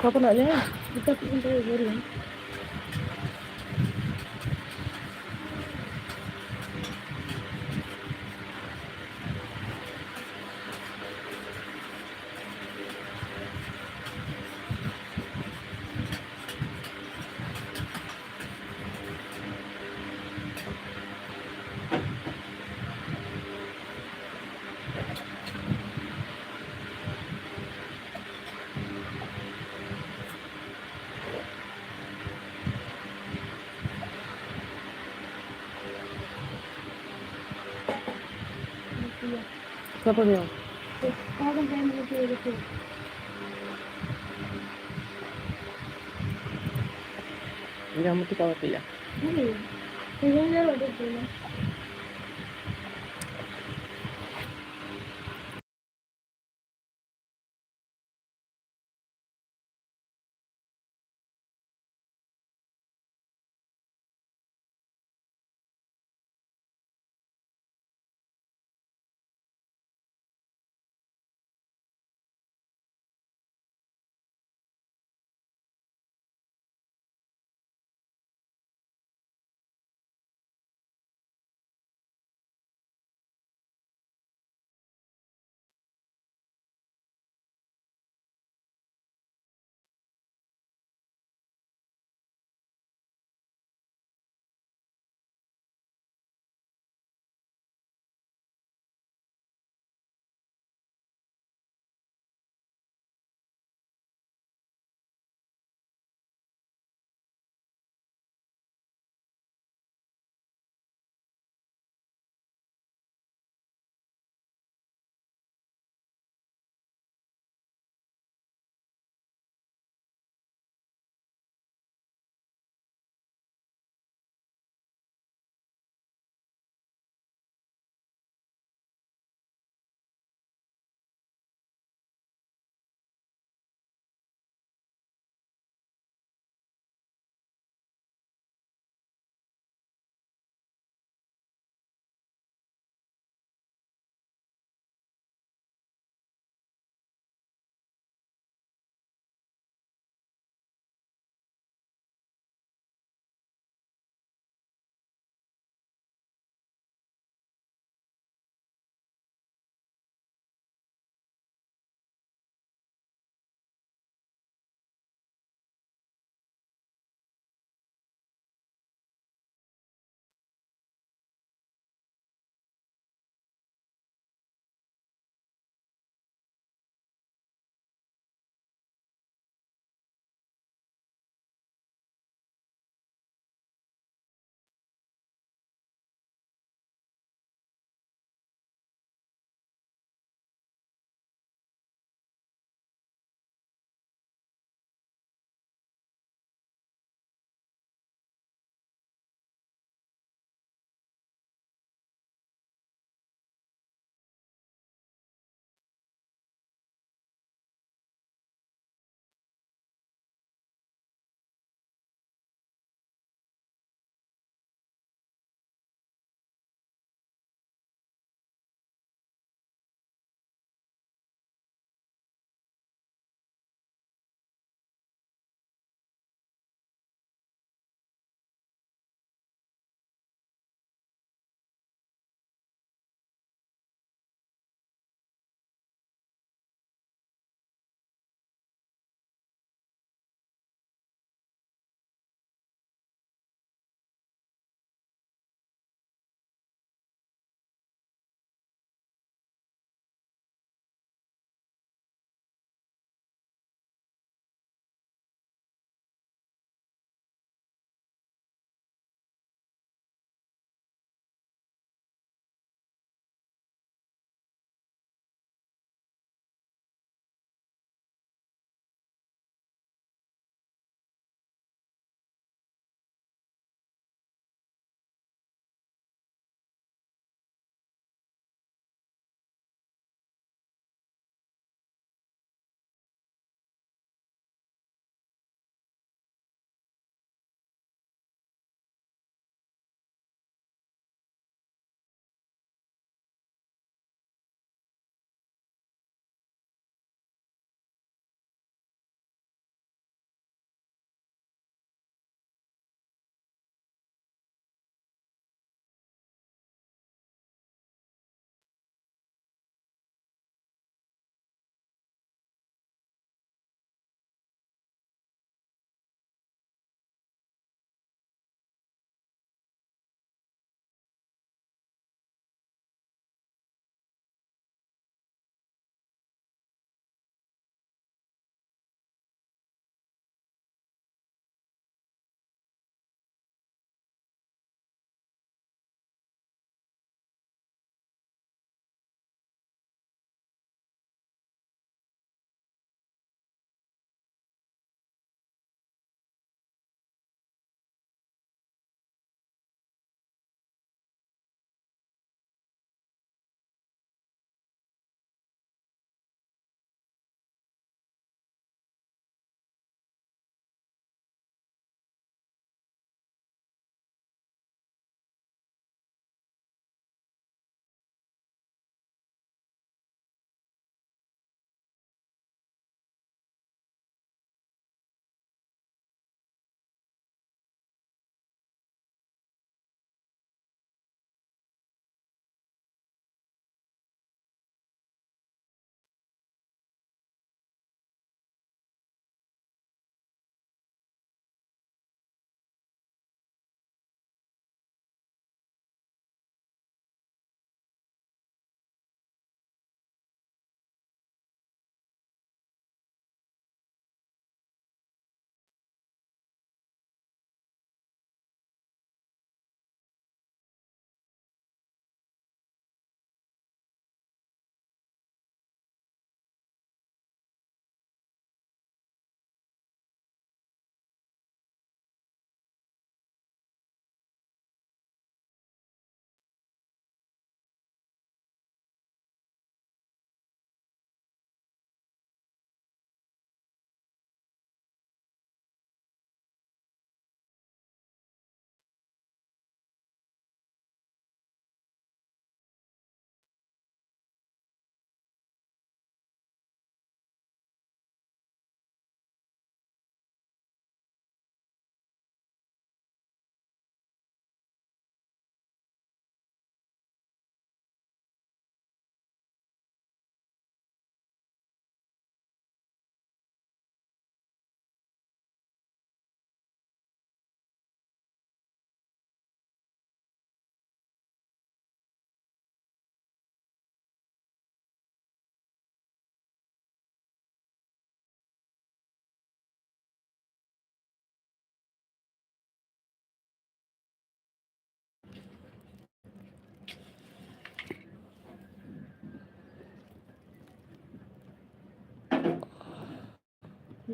coconut je. Kita pun tahu goreng. Siapa dia? Kau kan saya menuju itu. Ini kamu tuh kawat ya? Ini. Ini ada tu.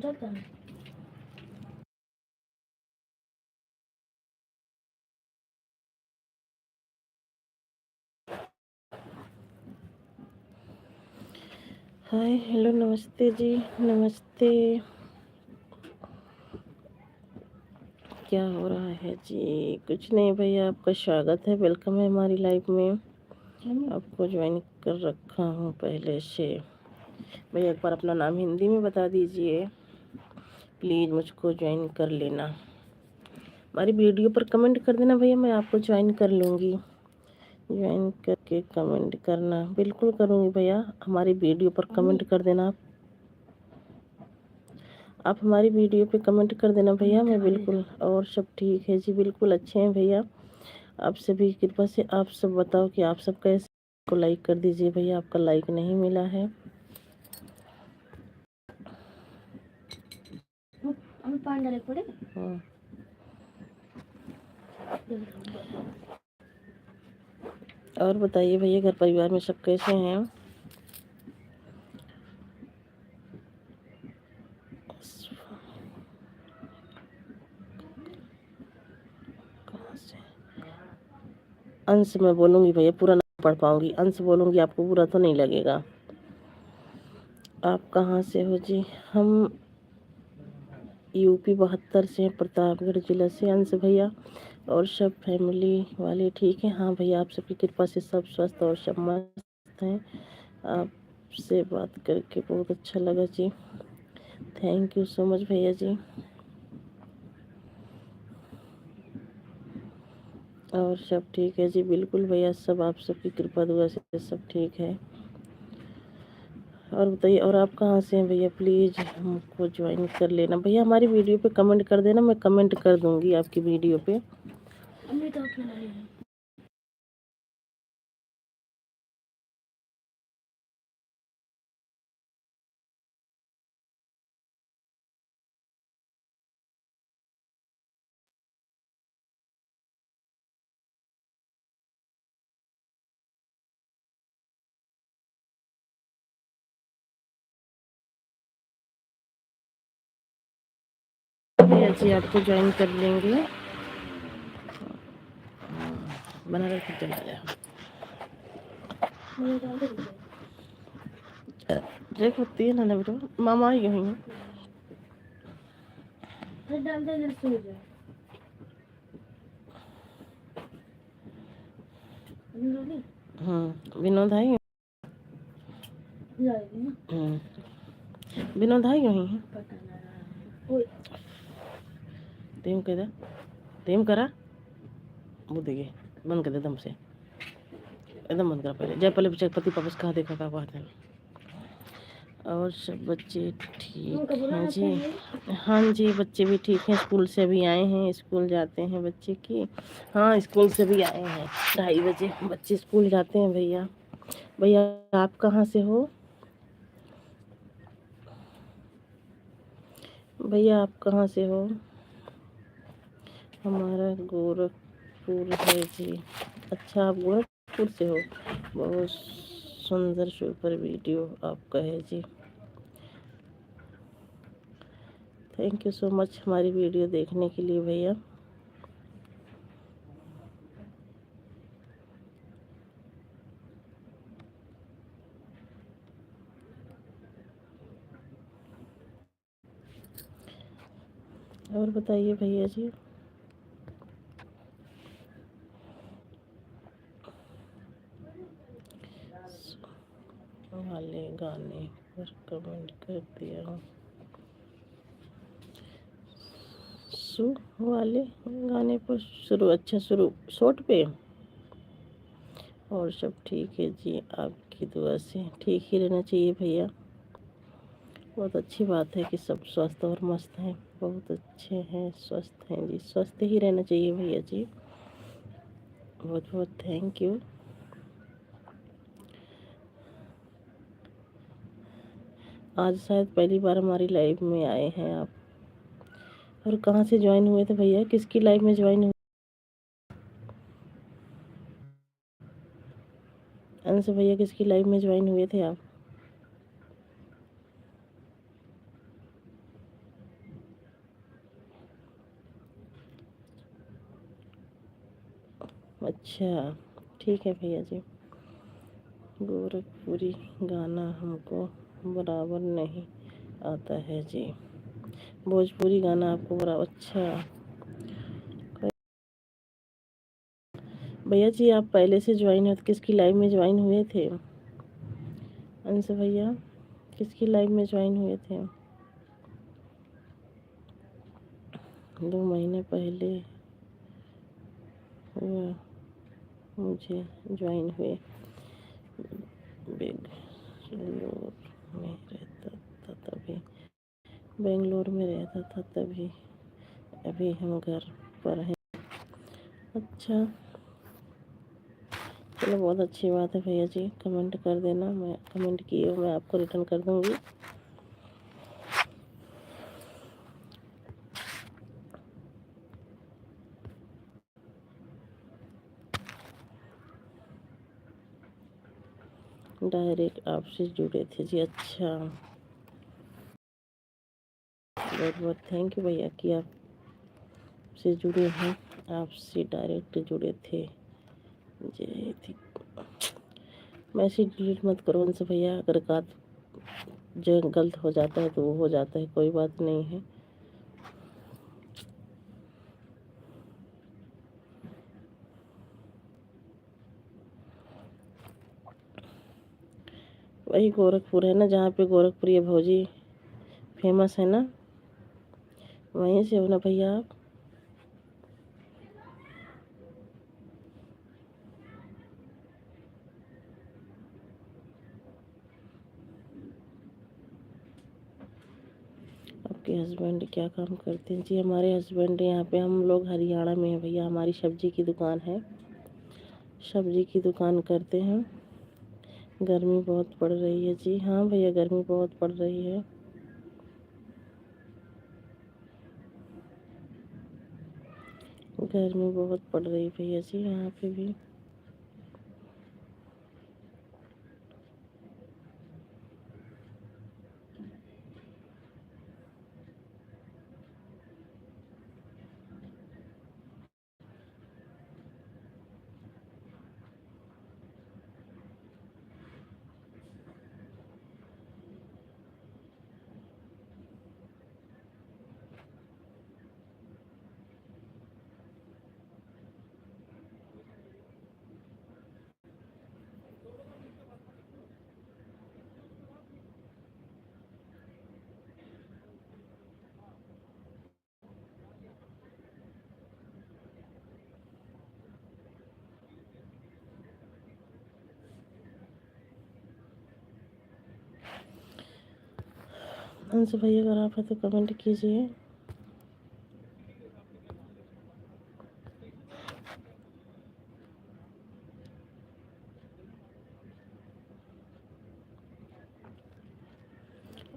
जाता है। Hi hello नमस्ते जी। नमस्ते। क्या हो रहा है जी? कुछ नहीं भैया, आपका स्वागत है, वेलकम है हमारी लाइफ में। आपको ज्वाइन कर रखा हूँ पहले से। भैया एक बार अपना नाम हिंदी में बता दीजिए प्लीज़, मुझको ज्वाइन कर लेना। हमारी वीडियो पर कमेंट कर देना भैया, मैं आपको ज्वाइन कर लूँगी। ज्वाइन करके कमेंट करना, बिल्कुल करूँगी भैया। हमारी वीडियो पर कमेंट कर देना आप हमारी वीडियो पे कमेंट कर देना भैया, मैं बिल्कुल। और सब ठीक है जी, बिल्कुल अच्छे हैं भैया। आप सभी की कृपा से। आप सब बताओ कि आप सब कैसे? को लाइक कर दीजिए भैया, आपका लाइक नहीं मिला है। हाँ। और बताइए भैया, घर परिवार में सब कैसे हैं? कहाँ से? अंश मैं बोलूँगी भैया, पूरा नहीं पढ़ पाऊँगी। अंश बोलूँगी, आपको बुरा तो नहीं लगेगा। आप कहाँ से हो जी? हम यूपी 72 से, प्रतापगढ़ जिला से। अंश भैया और सब फैमिली वाले ठीक हैं? हाँ भैया, आप सबकी कृपा से सब स्वस्थ और सब मस्त हैं। आपसे बात करके बहुत अच्छा लगा जी। थैंक यू सो मच भैया जी। और सब ठीक है जी, बिल्कुल भैया, सब आप सबकी कृपा दुआ से सब ठीक है। और बताइए, और आप कहाँ से हैं भैया? प्लीज़ हमको ज्वाइन कर लेना भैया। हमारी वीडियो पे कमेंट कर देना, मैं कमेंट कर दूँगी आपकी वीडियो पे। भैया जी आपको ज्वाइन कर लेंगे। बना रख चला जाए। देखो तीन है ना बेटा, मामा आई गई हैं। विनोद आई। विनोद आई गई हैं। तेम कह दे, तेम करा वो देखिए, बंद कर दे दम से, एकदम बंद करा। पहले जय, पहले पति वापस कहा देखा क्या बात है। और सब बच्चे ठीक हैं जी? हाँ जी, बच्चे भी ठीक हैं, स्कूल से भी आए हैं, स्कूल जाते हैं बच्चे की। हाँ, स्कूल से भी आए हैं, 2:30 बजे बच्चे स्कूल जाते हैं भैया। भैया आप कहाँ से हो? भैया आप कहाँ से हो? हमारा गोरखपुर है जी। अच्छा, आप गोरखपुर से हो? बहुत सुंदर सुपर वीडियो आपका है जी। थैंक यू सो मच हमारी वीडियो देखने के लिए भैया। और बताइए भैया जी। वाले गाने पर कमेंट कर दिया हूँ। सु वाले गाने पर शुरू, अच्छा शुरू शॉर्ट पे। और सब ठीक है जी, आपकी दुआ से ठीक ही रहना चाहिए भैया। बहुत अच्छी बात है कि सब स्वस्थ और मस्त हैं, बहुत अच्छे हैं, स्वस्थ हैं जी, स्वस्थ ही रहना चाहिए भैया जी। बहुत बहुत थैंक यू। आज शायद पहली बार हमारी लाइव में आए हैं आप। और कहाँ से ज्वाइन हुए थे भैया? किसकी लाइव में ज्वाइन हुए? अंश भैया किसकी लाइव में ज्वाइन हुए थे आप? अच्छा, ठीक है भैया जी। गोरखपुरी गाना हमको बराबर नहीं आता है जी। भोजपुरी गाना आपको बराबर, अच्छा। भैया जी आप पहले से ज्वाइन है तो किसकी लाइव में ज्वाइन हुए थे? अंश भैया किसकी लाइव में ज्वाइन हुए थे? 2 महीने पहले हुआ मुझे ज्वाइन हुए। बेंगलोर में रहता था तभी, बेंगलोर में रहता था तभी, अभी हम घर पर हैं। अच्छा, चलो बहुत अच्छी बात है भैया जी। कमेंट कर देना, मैं कमेंट किए हो मैं आपको रिटर्न कर दूँगी। डायरेक्ट आपसे जुड़े थे जी, अच्छा। बहुत बहुत थैंक यू भैया कि आपसे जुड़े हैं, आपसे डायरेक्ट जुड़े थे जी। मैसेज डिलीट मत करो उनसे भैया, अगर बात जो गलत हो जाता है तो वो हो जाता है, कोई बात नहीं है। वही गोरखपुर है ना, जहाँ पे गोरखपुरी भौजी फेमस है ना, वहीं से हो ना भैया आप? आपके हस्बैंड क्या काम करते हैं जी? हमारे हस्बैंड यहाँ पे, हम लोग हरियाणा में हैं भैया, हमारी सब्जी की दुकान है, सब्जी की दुकान करते हैं। गर्मी बहुत पड़ रही है जी। हाँ भैया गर्मी बहुत पड़ रही है। गर्मी बहुत पड़ रही भैया जी यहाँ पे भी। अंश भैया अगर आप है तो कमेंट कीजिए।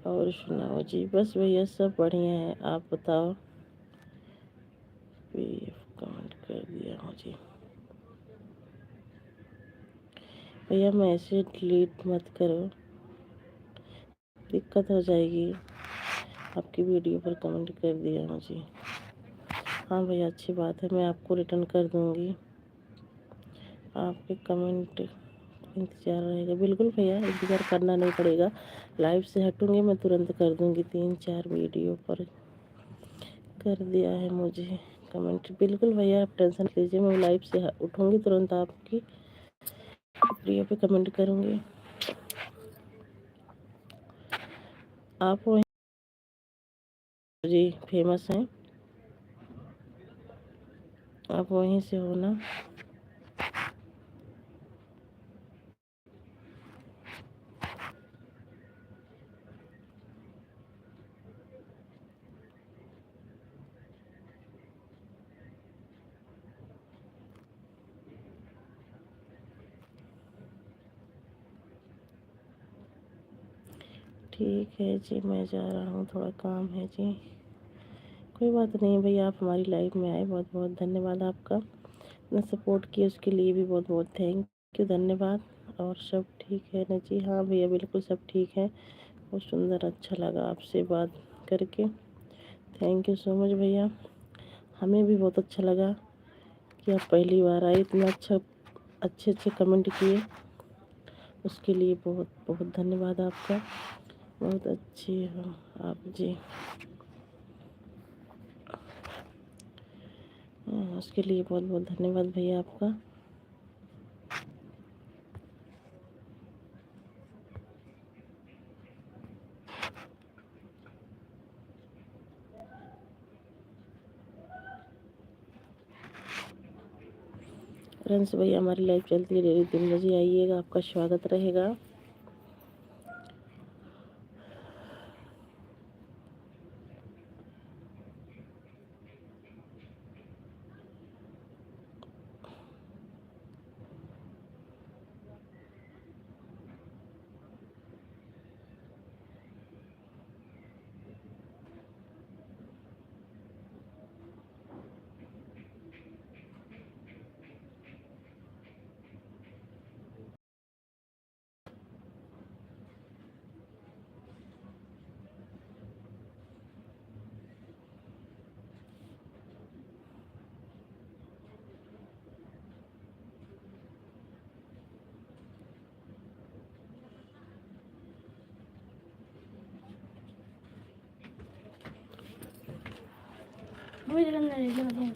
और सुनाओ जी? बस भैया सब बढ़िया है, आप बताओ? कमेंट कर दिया हूँ जी भैया, मैसेज डिलीट मत करो, दिक्कत हो जाएगी। आपकी वीडियो पर कमेंट कर दिया हूँ जी। हाँ भैया अच्छी बात है, मैं आपको रिटर्न कर दूँगी। आपके कमेंट इंतज़ार रहेगा। बिल्कुल भैया इंतज़ार करना नहीं पड़ेगा, लाइव से हटूँगी मैं तुरंत कर दूँगी। 3-4 वीडियो पर कर दिया है मुझे कमेंट। बिल्कुल भैया आप टेंशन लीजिए, मैं लाइव से उठूँगी तुरंत आपकी वीडियो पे कमेंट करूँगी। आप वहीं जी फेमस हैं, आप वहीं से हो ना? ठीक है जी, मैं जा रहा हूँ, थोड़ा काम है जी। कोई बात नहीं भैया, आप हमारी लाइफ में आए, बहुत बहुत धन्यवाद आपका। इतना सपोर्ट किया उसके लिए भी बहुत बहुत थैंक यू, धन्यवाद। और सब ठीक है ना जी? हाँ भैया बिल्कुल सब ठीक है। बहुत सुंदर, अच्छा लगा आपसे बात करके। थैंक यू सो मच भैया, हमें भी बहुत अच्छा लगा कि आप पहली बार आए, इतना अच्छे अच्छे कमेंट किए, उसके लिए बहुत बहुत धन्यवाद आपका। बहुत अच्छी हो आप जी। उसके लिए बहुत बहुत धन्यवाद भैया आपका। रंस भैया हमारी लाइव चलती है डेली 3 बजे, आइएगा, आपका स्वागत रहेगा। मुझे लगना है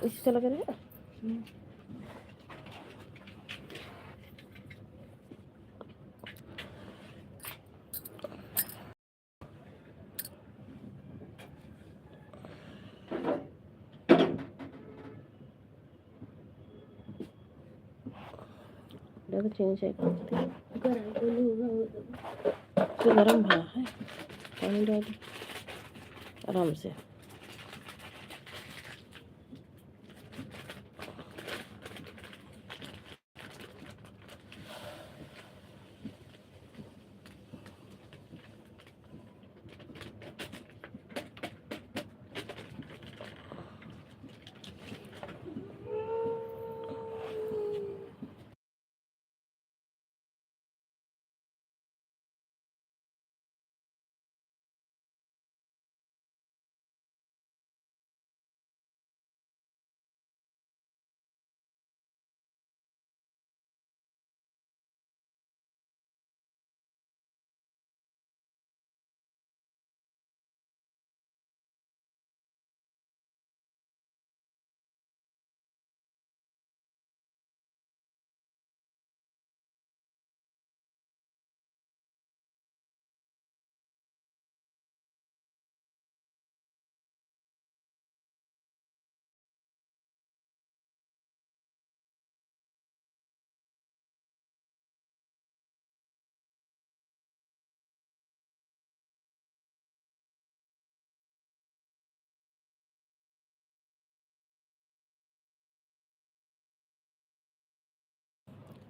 इसी तरह करेगा। ज़्यादा चीनी चाहिए करती है, तो गर्म भरा है, पानी डाल आराम से।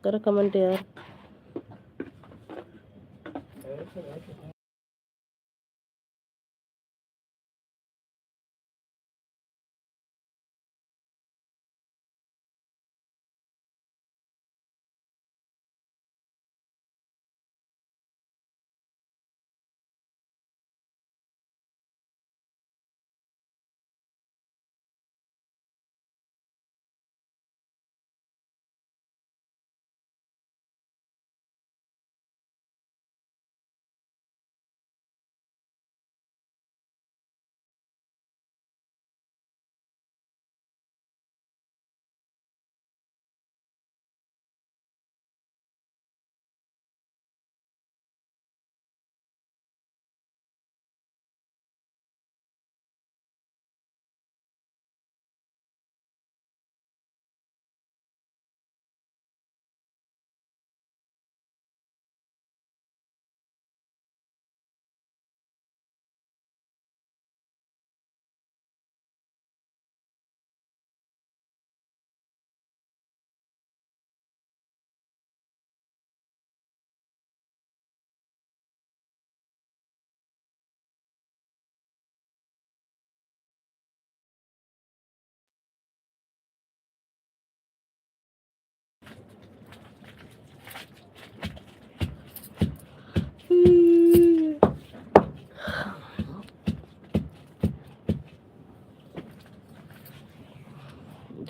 करो कमेंट यार।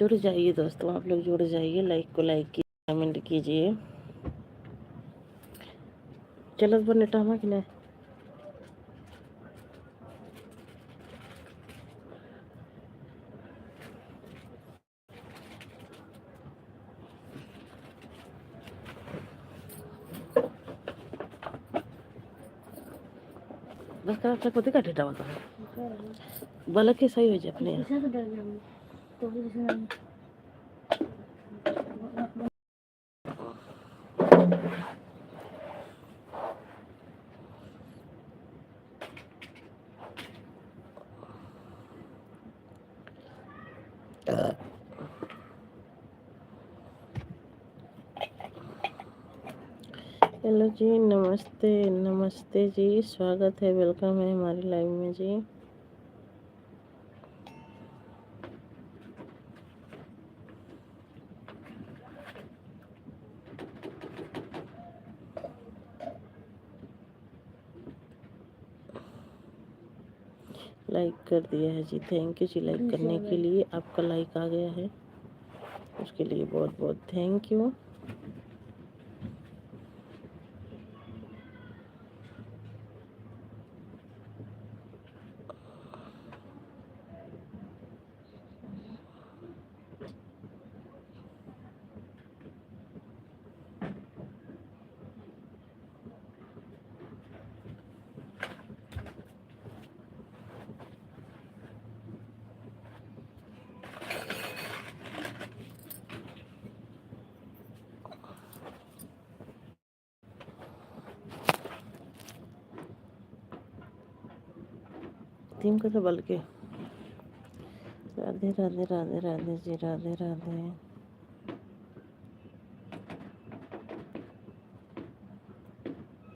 जुड़ जाइए दोस्तों, आप लोग जुड़ जाइए, लाइक को लाइक कीजिए, कमेंट कीजिए। चलो बने टामा कि नहीं बस कर अपने पति का डेटा बता बालक के सही हो जाए अपने किसी से डर गया तो किसी ने हेलो जी, नमस्ते नमस्ते जी, स्वागत है, वेलकम है हमारी लाइव में जी। लाइक कर दिया है जी, थैंक यू जी लाइक करने के लिए। आपका लाइक आ गया है, उसके लिए बहुत बहुत थैंक यू। टीम को तो बल के राधे राधे राधे राधे जी, राधे राधे।